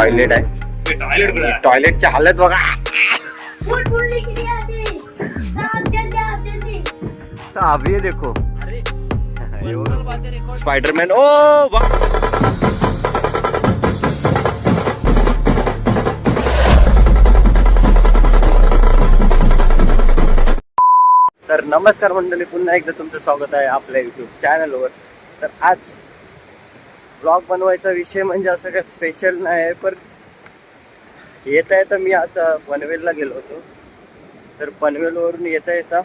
Toilet आहे. टॉयलेटची हालत बघा. अभी ये देखो स्पाइडरमैन. ओ तर नमस्कार मंडळी, पुन्हा एकदा तुमचं स्वागत आहे आपल्या युट्यूब चॅनलवर. तर आज ब्लॉग बनवायचा विषय म्हणजे असं काही स्पेशल नाही आहे, पण येता येता मी आज पनवेलला गेलो होतो. तर पनवेलवरून येता येता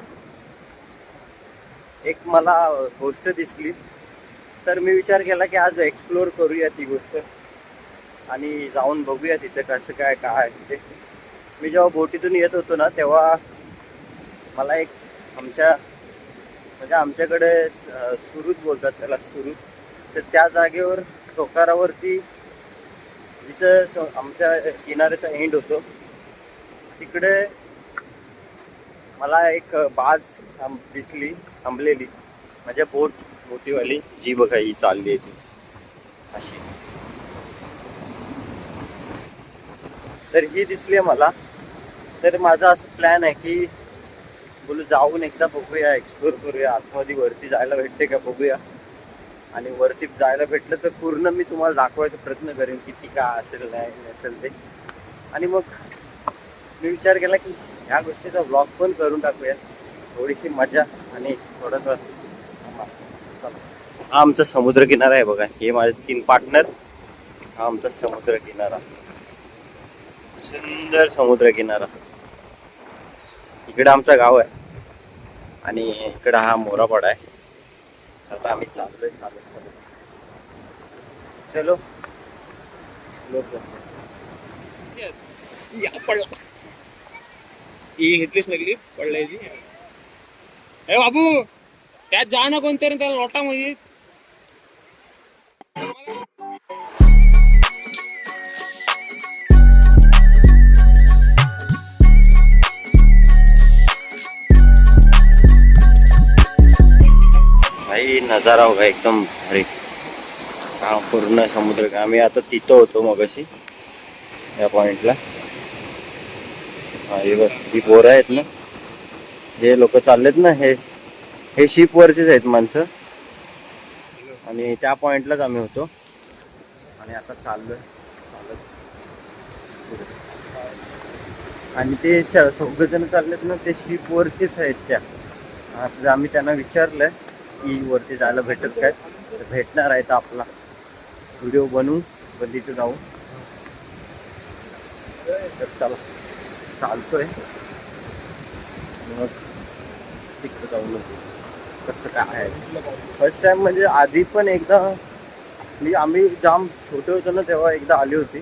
एक मला गोष्ट दिसली, तर मी विचार केला की आज एक्सप्लोर करूया ती गोष्ट आणि जाऊन बघूया तिथे कसं काय काय ते. मी जेव्हा बोटीतून येत होतो ना, तेव्हा मला एक आमच्याकडे सुरुत बोलतात त्याला, सुरुत. तर त्या जागेवर टोकारावरती जिथं आमच्या किनाऱ्याचा एंड होतो तिकडे मला एक बाज दिसली थांबलेली. माझ्या बोटीवाली जी बघा ही चालली आहे ती अशी. तर ही दिसली आहे मला. तर माझा असं प्लॅन आहे की बोलू जाऊन एकदा बघूया, एक्सप्लोर करूया, आतमध्ये वरती जायला भेटते का बघूया. आणि वरती जायला भेटलं तर पूर्ण मी तुम्हाला दाखवायचा प्रयत्न करेन किती काय असेल नाही नसेल ते. आणि मग मी विचार केला की ह्या गोष्टीचा व्लॉग पण करून टाकूया, थोडीशी मजा आणि थोडंसं. हा आमचा समुद्र किनारा आहे बघा, हे माझे 3 पार्टनर. हा आमचा समुद्र किनारा, सुंदर समुद्र किनारा. इकडे आमचं गाव आहे आणि इकडे हा मोरापाडा आहे. आता आम्ही चाललोय चालत चलो घेतलीच लागली पडल्याची. हे बाबू त्यात जा ना कोणतरी त्याला लोटा मध्ये. भाई नजारा होगा एकदम भारी. हा पूर्ण समुद्र. आम्ही आता तिथं होतो मगाशी या पॉइंटला. हे बघ ही पोरं आहेत ना, हे लोक चाललेत ना, हे शिप वरचेच आहेत माणसं. आणि त्या पॉइंटलाच आम्ही होतो आणि आता चाललोय चालत. आणि ते चौघजण चाललेत ना, ते शिप वरचेच आहेत. त्या आता आम्ही त्यांना विचारलंय की वरती जायला भेटत काय, तर भेटणार आहे. तर आपला व्हिडिओ बनवू पण तिथे जाऊ. तर चला चालतोय मग तिकडे जाऊ कसं काय आहे. फर्स्ट टाइम म्हणजे आधी पण एकदा आम्ही जाम छोटे होतो ना तेव्हा एकदा आली होती.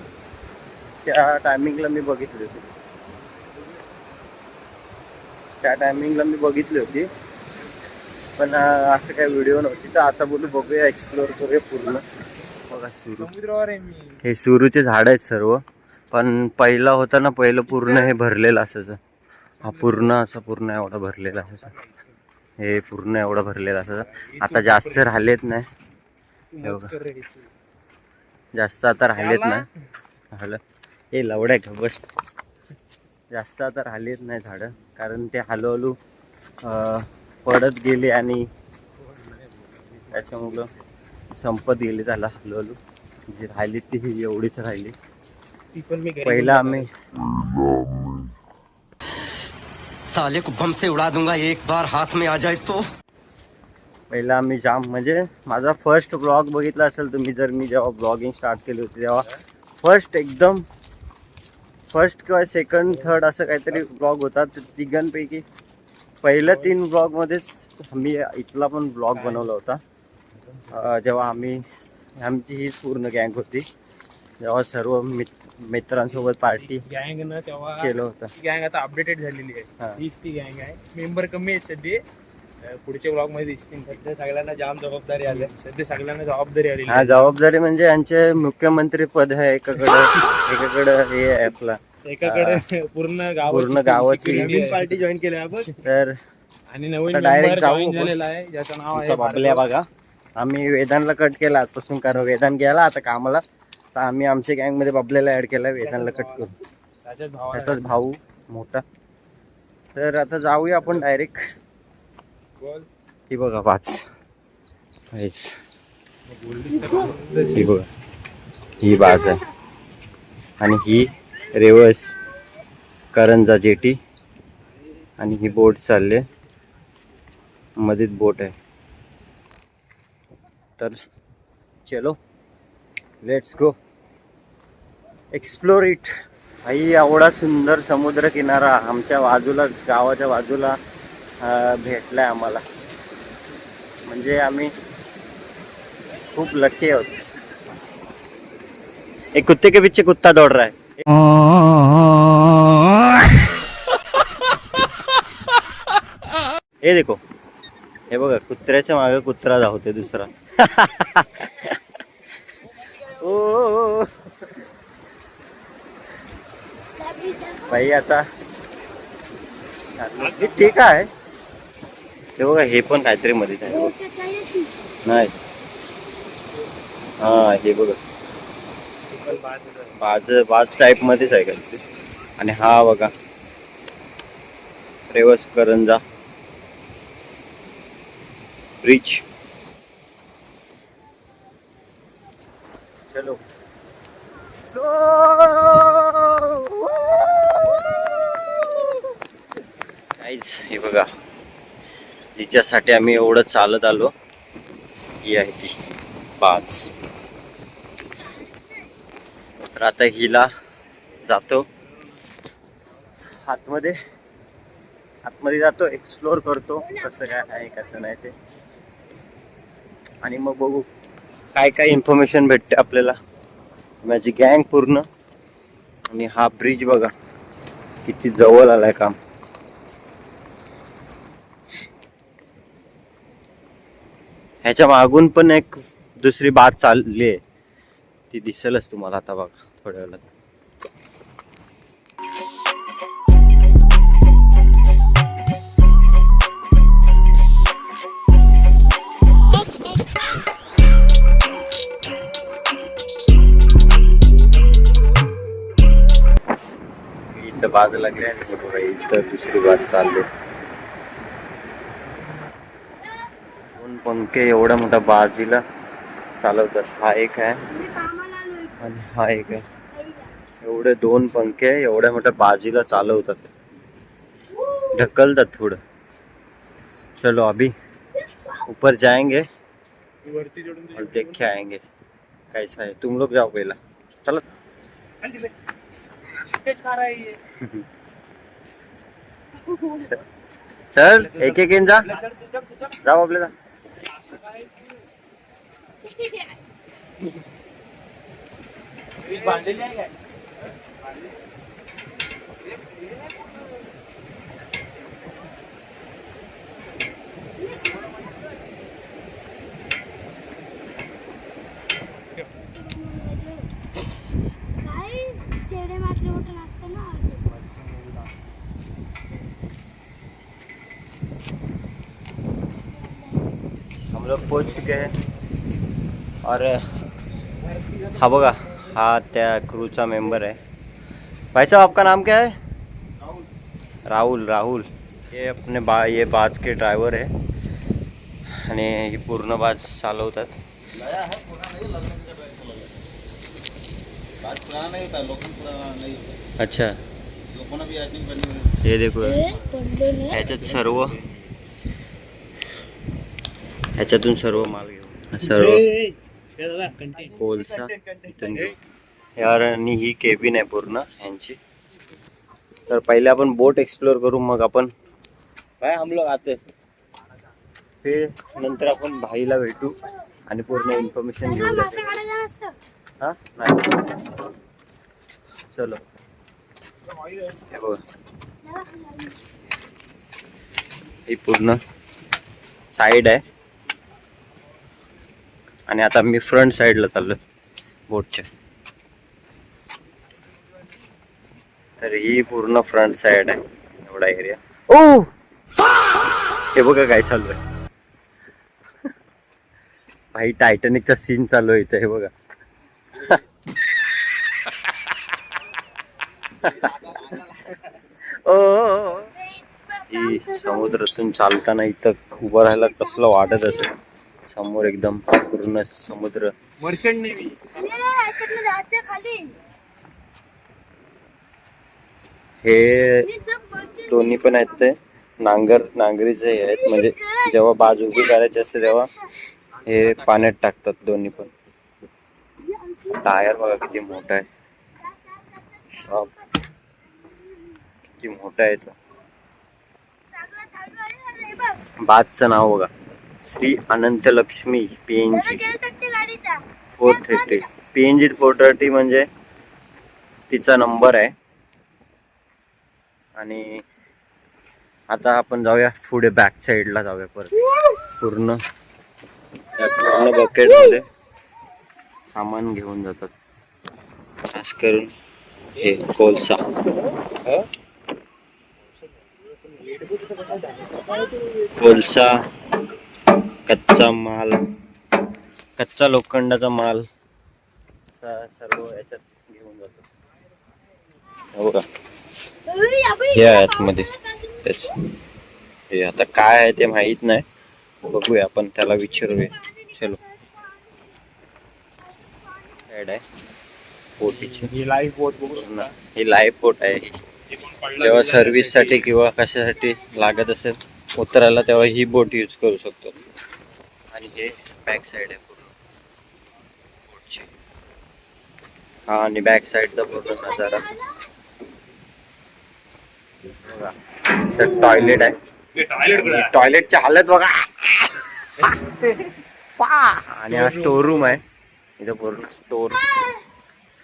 त्या टायमिंगला मी बघितली होती. पण असं काही व्हिडिओ नव्हती. तर आता बोलू बघूया, एक्सप्लोर करूया पूर्ण. बघा समुद्रावर आहे मी. हे सुरूचे झाड आहेत सर्व. पण पहिला होता ना, पहिलं पूर्ण हे भरलेलं असायचं. हा पूर्ण एवढा भरलेला असायचा. हे पूर्ण एवढा भरलेला असायचा. आता जास्त राहिलेत नाही, जास्त आता राहिलेत नाही. हे लवड्या का बस, जास्त आता राहिलेत नाही झाडं, कारण ते हळूहळू पडत गेले आणि त्याच्यामुळं संपत गेले. त्याला हळूहळू जी राहिली ती एवढीच राहिली. पहिला आम्ही साले को बम से उड़ा दूंगा एक बार हाथ में आ जाए तो. पहिला आम्ही जाम म्हणजे माझा फर्स्ट ब्लॉग बघितला असेल तुम्ही, जर मी जेव्हा ब्लॉगिंग स्टार्ट केली होती तेव्हा फर्स्ट किंवा सेकंड थर्ड असं काहीतरी ब्लॉग होता. तर तिघांपैकी पहिल्या 3 ब्लॉगमध्येच मी इथला पण ब्लॉग बनवला होता. जेव्हा आमची हीच पूर्ण गँग होती, जेव्हा सर्व मित्रांसोबत पार्टी गँग ना तेव्हा केलं होतं. गँग आता अपडेटेड झालेली आहे. हीच ती गँग आहे. मेंबर कमी आहेत सध्या. पुढच्या ब्लॉग मध्ये दिसतील. सध्या सगळ्यांना जाम जबाबदारी आली. हा जबाबदारी म्हणजे यांचे मुख्यमंत्री पद आहे एकाकडे हे आहे आपला, एकाकडे पूर्ण गावाची पार्टी जॉईन केली आपण. तर आणि नवीन डायरेक्ट जॉईन झालेला आहे ज्याचं नाव आहे बाबल्या. बघा आम्ही वेदांतला कट केला आजपासून, कारण वेदांत गेला आता कामाला. तर आम्ही आमच्या गँग मध्ये बबल्याला ऍड केला, वेदांना कट करू, त्याच्याच भावाला त्याचाच भाऊ मोठा. तर आता जाऊया आपण डायरेक्ट. बोल. ही बघा 5 बोललीस तर ही बघा, ही बाज आहे आणि ही रेवस करंजा जेटी आणि ही बोट चालले, मध्येच बोट आहे. तर चलो लेट्स गो एक्सप्लोर इट. भाई एवढा सुंदर समुद्र किनारा आमच्या बाजूलाच, गावाच्या बाजूला भेटलाय आम्हाला. म्हणजे आम्ही खूप लकी आहोत. एक कुत्ते के पीछे कुत्ता दौड़ रहा है. हे देखो, हे बघा कुत्र्याच्या मागे कुत्रा धावते दुसरा. ओ भाई आता हे ठीक आहे. हे बघा हे पण काहीतरी मध्ये आहे नाही. हा हे बघा बाज टाईप मध्येच आहे काहीतरी. आणि हा बघा रेवस करंजा ब्रिज. चलो हे बघा जिच्यासाठी आम्ही एवढं चालत आलो, ही आहे ती बाज. तर आता हिला जातो आतमध्ये जातो, एक्सप्लोर करतो कसं काय आहे कसं नाही ते, आणि मग बघू काय काय इन्फॉर्मेशन भेटते आपल्याला. माझी गँग पूर्ण. आणि हा ब्रिज बघा किती जवळ आलाय काम. ह्याच्या मागून पण एक दुसरी बात चालली आहे, ती दिसेलच तुम्हाला आता बघा थोड्या वेळात. इथं बाज लागली आणि बघा इथं दुसरी बात चालली. दोन पंखे एवढ्या मोठ्या बाजीला चालवतात. हा एक आहे आणि हा एक आहे. एवढे 2 पंखे एवढ्या मोठ्या बाजीला चालवतात, ढकलतात थोडं. चलो अभी ऊपर जाएंगे और देख के आएंगे कैसा है. तुम लोग जाओ पहिला, चला. चल एक एक जा जाऊ आपल्याला. बांधलेली आहे काय? हम लोग पहुंच चुके हैं. और हा बघा हा त्या क्रूचा मेंबर है. भाई साहब आपका नाम क्या है? राहुल. ये अपने ये बाज के ड्रायव्हर आहे आणि ही पूर्ण बाज चालवतात. अच्छा हे देखो ह्याच्यातून सर्व माल घेऊ, सर्व कोलसा इथून घेऊ. यार आणि ही केबिन आहे पूर्ण ह्यांची. तर पहिले आपण बोट एक्सप्लोर करू, मग आपण काय हम लोग आते फिर नंतर आपण भाईला भेटू आणि पूर्ण इन्फॉर्मेशन घेऊ. हा नाही चलो. हे बघा ही पूर्ण साईड आहे आणि आता मी फ्रंट साईडला चाललो बोटच्या. तर ही पूर्ण फ्रंट साईड आहे एवढा एरिया. ओ हे बघा काय चालू आहे भाई, टायटॅनिकचा सीन चालू आहे इथे. हे बघा ओ ही समुद्रातून चालताना इथं उभं राहायला कसलं वाटत असेल. समोर एकदम पूर्ण समुद्र. Merchant navy. हे दोन्ही पण आहेत ते नांगरीचे हे आहेत, म्हणजे जेव्हा बाज उभी करायची असते तेव्हा हे पाण्यात टाकतात दोन्ही पण. टायर बघा किती मोठा आहे, किती मोठा आहे तो. बाजचं नाव बघा, श्री अनंतलक्ष्मी PNG 430. PNG 430 म्हणजे तिचा नंबर आहे. आणि आता आपण जाऊया पुढे, बॅक साईडला जाऊया परत. पूर्ण बकेट मध्ये सामान घेऊन जातात, खास करून हे कोळसा. कोळसा, कच्चा माल, कच्चा लोखंडाचा माल सर्व याच्यात घेऊन जातात. हो का, हे आहे आतमध्ये. हे आता काय आहे ते माहित नाही, बघूया आपण, त्याला विचारूया. चलो. ऍड आहे बोटीची. ही लाईव्ह बोट बघू शकता. ही लाईव्ह बोट आहे. जेव्हा सर्व्हिस साठी किंवा कशासाठी लागत असेल उतरायला, तेव्हा ही बोट यूज करू शकतो. आणि हे बॅक साइड आहे पूर्ण बोटची. हा, आणि बॅक साइडचा पूर्ण नजारा. टॉयलेट आहे, टॉयलेटची हालत बघा. आणि हा स्टोर रूम आहे, इथं पूर्ण स्टोर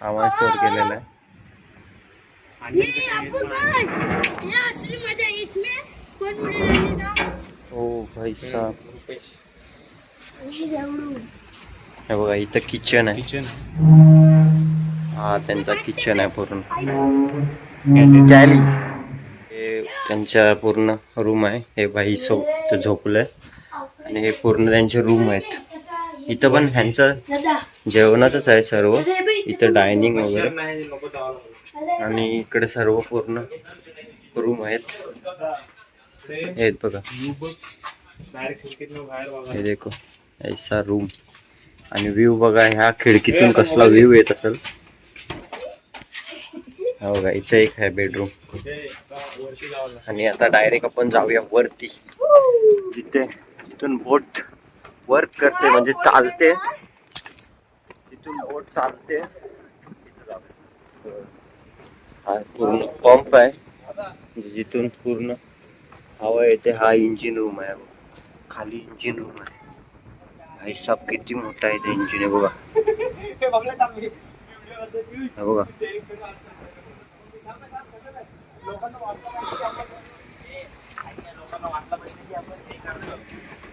सामान स्टोर केलेलं आहे. ओ भाई साहब, हे बघा इथं किचन आहे. किचन. हा त्यांचा किचन आहे पूर्ण. गॅली हे त्यांच्या पूर्ण रूम आहे. हे भाई सोबत झोपलंय आणि हे पूर्ण त्यांचे रूम आहेत. इथं पण ह्यांचं जेवणाचंच आहे सर्व. इथं डायनिंग वगैरे, आणि इकडे सर्व पूर्ण रूम आहेत. हे बघा, हे देखो ऐसा रूम. आणि व्ह्यू बघा, ह्या खिडकीतून कसला व्ह्यू येत असेल. हा बघा, इथे एक आहे बेडरूम. आणि आता डायरेक्ट आपण जाऊया वरती, जिथून बोट वर्क करते, म्हणजे चालते. जिथून बोट चालते हा पूर्ण पंप आहे, जिथून पूर्ण हवा येते. हा इंजिन रूम आहे, खाली इंजिन रूम आहे. भाई साहब किती मोठा आहे ते इंजिन आहे बघा. बघा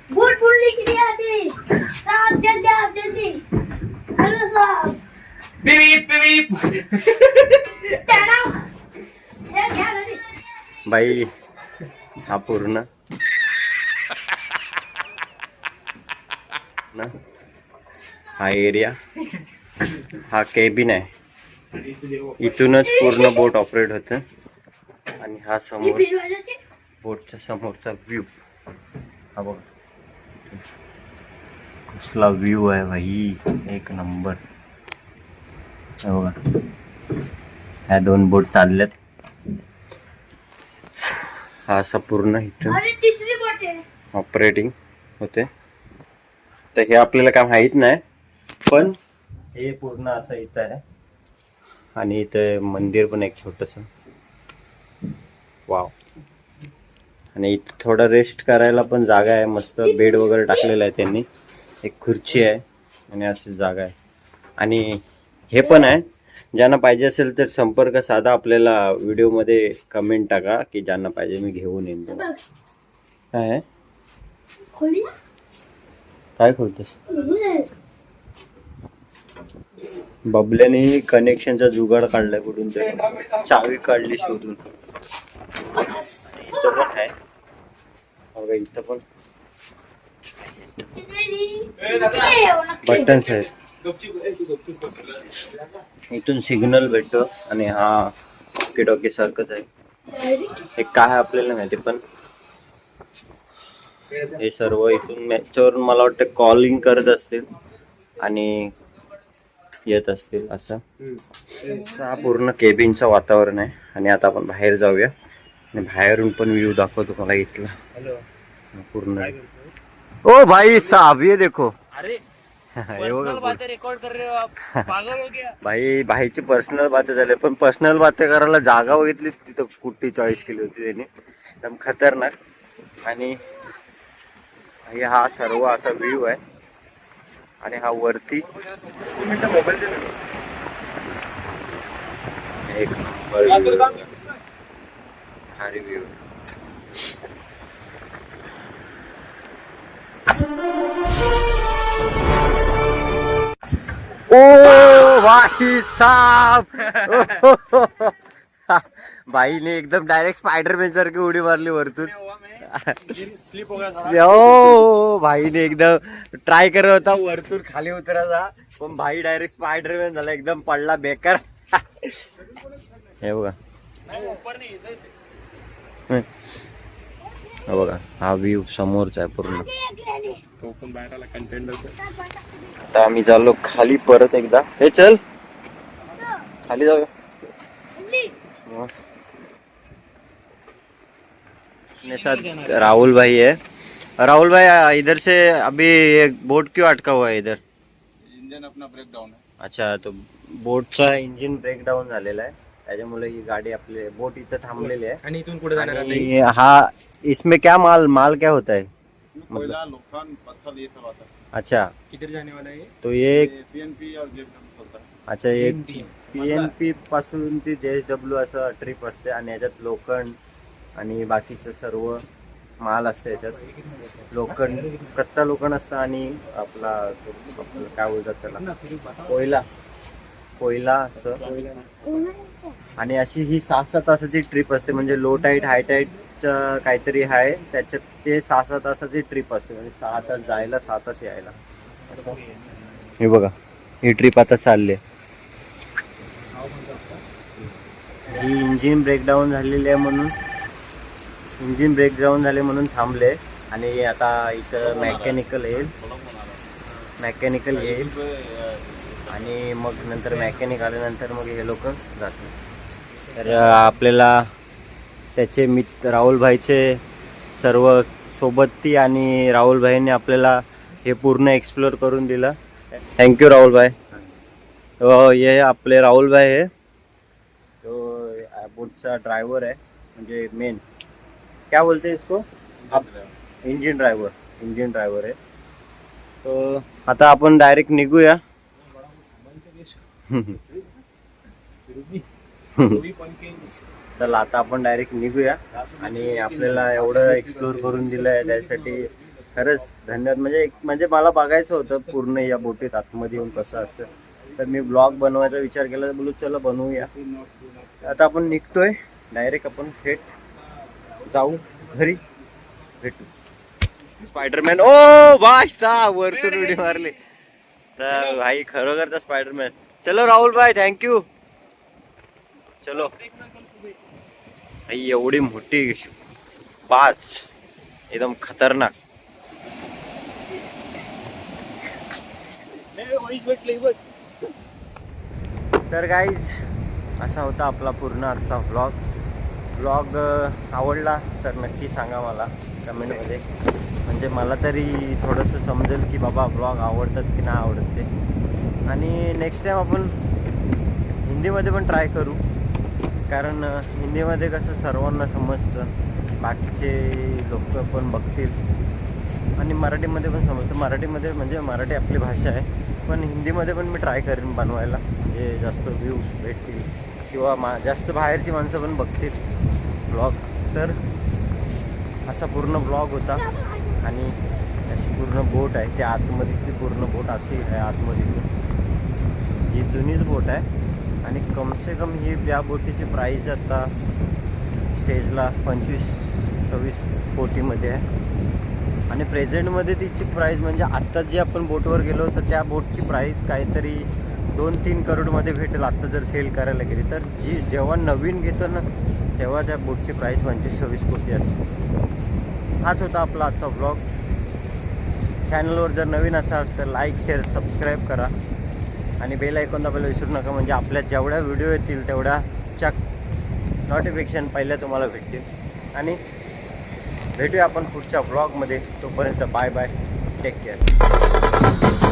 बोट बोलने के लिए आते साहब, जल्दी आप जल्दी. हेलो साहब. बीप बीप. बाई, हा पूर्ण ना, हा एरिया, हा केबिन आहे. इथूनच पूर्ण बोट ऑपरेट होतं. आणि हा समोर बोटच्या समोरचा व्ह्यू. हा बघा कसला व्ह्यू आहे भाई, एक नंबर. हा बघा, ह्या दोन बोट चालल्यात. हा असा पूर्ण इथून तीसरी बोट आहे ऑपरेटिंग होते. तर हे आपल्याला काय माहित नाही, पण हे पूर्ण असं इथं आहे. आणि इथं मंदिर पण एक छोटस. वाव. आणि इथं थोडं रेस्ट करायला पण जागा आहे, मस्त बेड वगैरे टाकलेला आहे त्यांनी. एक खुर्ची आहे आणि अशी जागा आहे. आणि हे पण आहे, ज्यांना पाहिजे असेल तर संपर्क साधा. आपल्याला व्हिडिओमध्ये कमेंट टाका की ज्यांना पाहिजे, मी घेऊन येईन. काय आहे, काय खोलतोस? बबल्याने कनेक्शनचा जुगाड काढलाय कुठून तरी, चावी काढली शोधून. इथं पण आहे बघा, इथं पण बटन्स आहेत. इथून सिग्नल भेटतो. आणि हा वॉकी टॉकी सारखंच आहे. डायरेक्ट हे काय आहे आपल्याला माहिती, पण हे सर्व इथून याच्यावरून मला वाटतं कॉलिंग करत असतील आणि येत असतील असं. हा पूर्ण केबिनचं वातावरण आहे. आणि आता आपण बाहेर जाऊया आणि बाहेरून पण व्ह्यू दाखवतो मला इथला हॅलो, पूर्ण. काय करतोस? ओ भाई साहब ये देखो. अरे हे पर्सनल बघा बातें रिकॉर्ड कर रहे हो आप, पागल हो गया. भाईची पर्सनल बातें झाले, पण पर्सनल बातें करायला जागा बघितली तिथं कुठली चॉईस केली होती त्यांनी, एकदम खतरनाक. आणि हा सर्व असा व्ह्यू आहे. आणि हा वरती मोबाईल एक हा रिव्ह्यू. ओ भाई साहब भाईने एकदम डायरेक्ट स्पायडरमॅन सारखी उडी मारली वरतून. स्लिप हो गया. ओ भाईने एकदम ट्राय करत होता वरतून खाली उतरायचा, पण भाई डायरेक्ट स्पायडरमॅन झाला, एकदम पडला बेकार. हे बघा, ऊपर नहीं, इधर से. हे बघा हा व्ह्यू समोरचा आहे पूर्ण. तो पण बाहेर आला कंटेंट. आता आम्ही चाललो खाली परत एकदा. हे चल खाली जाऊया. अपने साथ राहुल भाई है. राहुल भाई इधर से अभी एक बोट क्यों अटका हुआ है इधर? इंजन अपना ब्रेक डाउन है. अच्छा, तो बोटचा इंजिन ब्रेकडाऊन झालेला आहे, त्याच्यामुळे ही गाडी आपले बोट इथं थांबलेली आहे. आणि इथून पुढे जाणार आणि हा इसमें क्या माल क्या होता है? कोयला, लोखंड, पत्थर ये सब आता है. अच्छा, किधर जाने वाला है ये? तो ये पीएनपी और जेएसडब्ल्यू चलता है. अच्छा एक PNP पासून ती JSW असं ट्रिप असते. आणि याच्यात लोखंड आणि बाकीचं सर्व माल असतं. याच्यात लोखंड, कच्चा लोखंड असतं आणि आपला काय बोलतात त्याला, कोयला असतं. आणि अशी ही 6-6 तासाची ट्रिप असते. म्हणजे लो टाईट हाय टाईटचं काहीतरी आहे त्याच्यात, ते 6-6 तासाची ट्रिप असते. म्हणजे 6 तास जायला 6 तास यायला. हे बघा ही ट्रिप आता चालली आहे. ही इंजिन ब्रेकडाऊन झालेली आहे म्हणून, इंजिन ब्रेकडाऊन झाले म्हणून थांबले. आणि आता इथं मेकॅनिकल येईल आणि मग नंतर मेकॅनिक आल्यानंतर मग हे लोक जातात. तर आपल्याला त्याचे मित्र राहुल भाईचे सर्व सोबती आणि राहुल भाईने आपल्याला हे पूर्ण एक्सप्लोर करून दिलं. थँक्यू राहुल भाई. तो ये आपले राहुल भाई है, तो बोटचा ड्रायव्हर आहे, म्हणजे मेन क्या बोलते हैं इसको, इंजिन ड्रायव्हर आहे. तो आता आपण डायरेक्ट निघूया. चला आता आपण डायरेक्ट निघूया. आणि आपल्याला एवढं एक्सप्लोर करून दिलंय त्यासाठी खरंच धन्यवाद. म्हणजे मला बघायचं होतं पूर्ण या बोटीत आतमध्ये येऊन कसं असतं, तर मी ब्लॉग बनवायचा विचार केला. बोलू चला बनवूया. आता आपण निघतोय डायरेक्ट, आपण थेट जाऊ घरी, भेटू. स्पायडरमॅन, ओ भाई साहब वरतून उडी मारली. तर भाई खरोखरचा स्पायडरमॅन. चलो राहुल भाई, थँक्यू. चलो भाई, एवढी मोठी पाच एकदम खतरनाक. तर गाईज असा होता आपला पूर्ण आजचा व्लॉग. आवडला तर नक्की सांगा मला कमेंटमध्ये, म्हणजे मला तरी थोडंसं समजेल की बाबा व्लॉग आवडतात की नाही आवडत ते. आणि नेक्स्ट टाईम आपण हिंदीमध्ये पण ट्राय करू, कारण हिंदीमध्ये कसं सर्वांना समजतं, बाकीचे लोक पण बघतील. आणि मराठीमध्ये पण समजतं. मराठीमध्ये म्हणजे मराठी आपली भाषा आहे, पण हिंदीमध्ये पण मी ट्राय करेन बनवायला, म्हणजे जास्त व्ह्यूज भेटतील किंवा जास्त बाहेरची माणसं पण बघतील ब्लॉग. तर असा पूर्ण ब्लॉग होता. आणि अशी पूर्ण बोट आहे, त्या आतमधली पूर्ण बोट अशी आहे आतमधली. ही जुनीच बोट आहे. आणि कमसे कम ही या बोटीची प्राईज आता स्टेजला 25-26 कोटीमध्ये आहे. आणि प्रेझेंटमध्ये तिची प्राईज म्हणजे आत्ता जी आपण बोटवर गेलो तर त्या बोटची प्राईज काहीतरी 2-3 करोडमध्ये भेटेल आत्ता जर सेल करायला गेली तर. जेव्हा नवीन घेतो ना तेव्हा त्या बोटची प्राईस 25-26 कोटी असते. हाच होता आपला आजचा ब्लॉग. चॅनलवर जर नवीन असाल तर लाईक शेअर सबस्क्राईब करा आणि बेल आयकॉन दाबायला विसरू नका, म्हणजे आपल्या जेवढ्या व्हिडिओ येतील तेवढ्याच्या नोटिफिकेशन पहिल्या तुम्हाला भेटतील. आणि भेटूया आपण पुढच्या ब्लॉगमध्ये. तोपर्यंत बाय बाय, टेक केअर.